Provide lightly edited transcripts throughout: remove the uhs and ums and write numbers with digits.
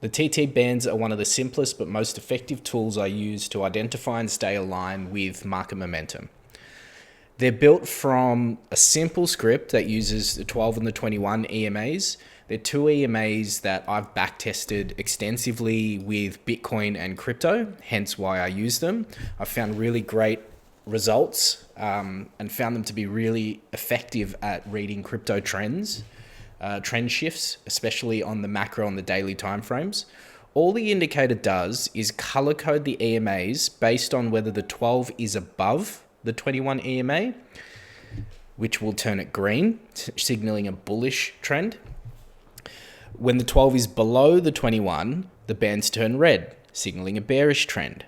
The TT bands are one of the simplest but most effective tools I use to identify and stay aligned with market momentum. They're built from a simple script that uses the 12 and the 21 EMAs. They're two EMAs that I've backtested extensively with Bitcoin and crypto, hence why I use them. I've found really great results and found them to be really effective at reading crypto trends. Trend shifts, especially on the macro and the daily timeframes. All the indicator does is color code the EMAs based on whether the 12 is above the 21 EMA, which will turn it green, signaling a bullish trend. When the 12 is below the 21, the bands turn red, signaling a bearish trend.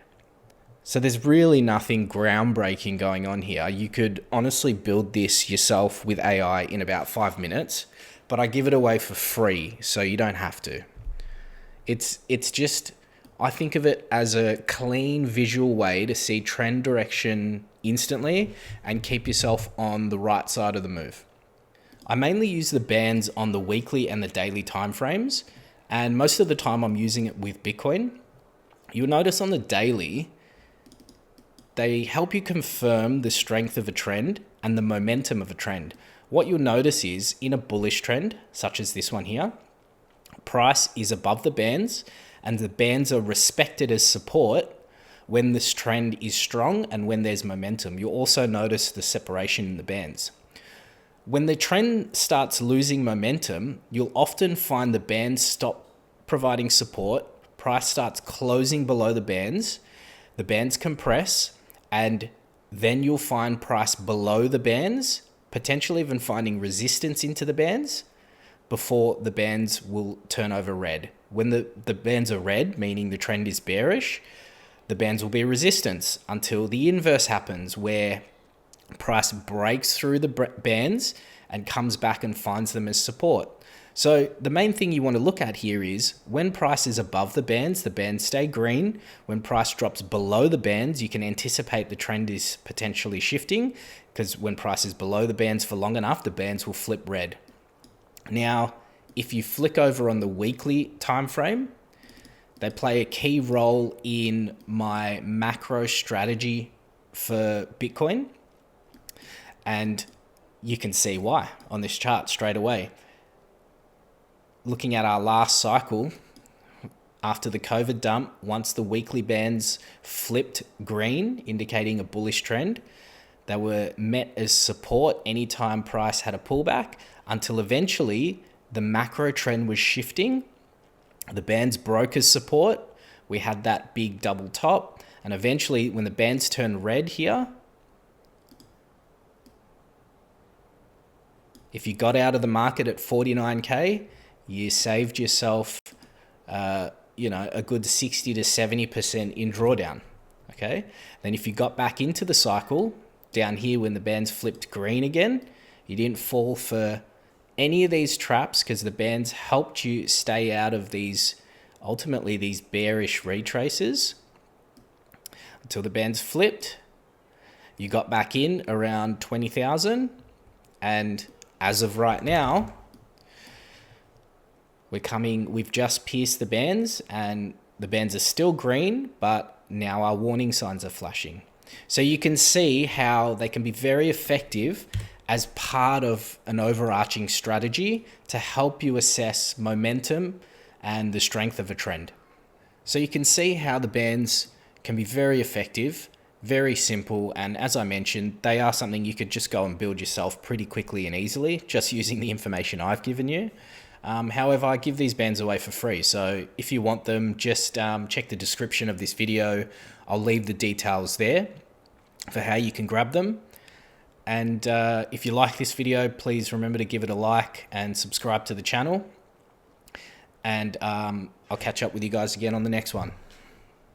So there's really nothing groundbreaking going on here. You could honestly build this yourself with AI in about 5 minutes, but I give it away for free, so you don't have to. It's just, I think of it as a clean visual way to see trend direction instantly and keep yourself on the right side of the move. I mainly use the bands on the weekly and the daily timeframes, and most of the time I'm using it with Bitcoin. You'll notice on the daily, they help you confirm the strength of a trend and the momentum of a trend. What you'll notice is in a bullish trend, such as this one here, price is above the bands and the bands are respected as support when this trend is strong and when there's momentum. You'll also notice the separation in the bands. When the trend starts losing momentum, you'll often find the bands stop providing support, price starts closing below the bands compress, and then you'll find price below the bands, potentially even finding resistance into the bands before the bands will turn over red. When the bands are red, meaning the trend is bearish, the bands will be resistance until the inverse happens where price breaks through the bands and comes back and finds them as support. So the main thing you want to look at here is when price is above the bands stay green. When price drops below the bands, you can anticipate the trend is potentially shifting, because when price is below the bands for long enough, the bands will flip red. Now, if you flick over on the weekly time frame, they play a key role in my macro strategy for Bitcoin. And you can see why on this chart straight away. Looking at our last cycle, after the COVID dump, once the weekly bands flipped green, indicating a bullish trend, they were met as support anytime price had a pullback, until eventually the macro trend was shifting. The bands broke as support. We had that big double top. And eventually when the bands turn red here, if you got out of the market at 49K, you saved yourself, a good 60 to 70% in drawdown. Okay. Then if you got back into the cycle down here when the bands flipped green again, you didn't fall for any of these traps because the bands helped you stay out of these bearish retraces until the bands flipped. You got back in around 20,000, and as of right now, we've just pierced the bands and the bands are still green, but now our warning signs are flashing. So you can see how they can be very effective as part of an overarching strategy to help you assess momentum and the strength of a trend. So you can see how the bands can be very effective, very simple, and as I mentioned, they are something you could just go and build yourself pretty quickly and easily, just using the information I've given you. However, I give these bands away for free, so if you want them, just check the description of this video. I'll leave the details there for how you can grab them. And if you like this video, please remember to give it a like and subscribe to the channel. And I'll catch up with you guys again on the next one.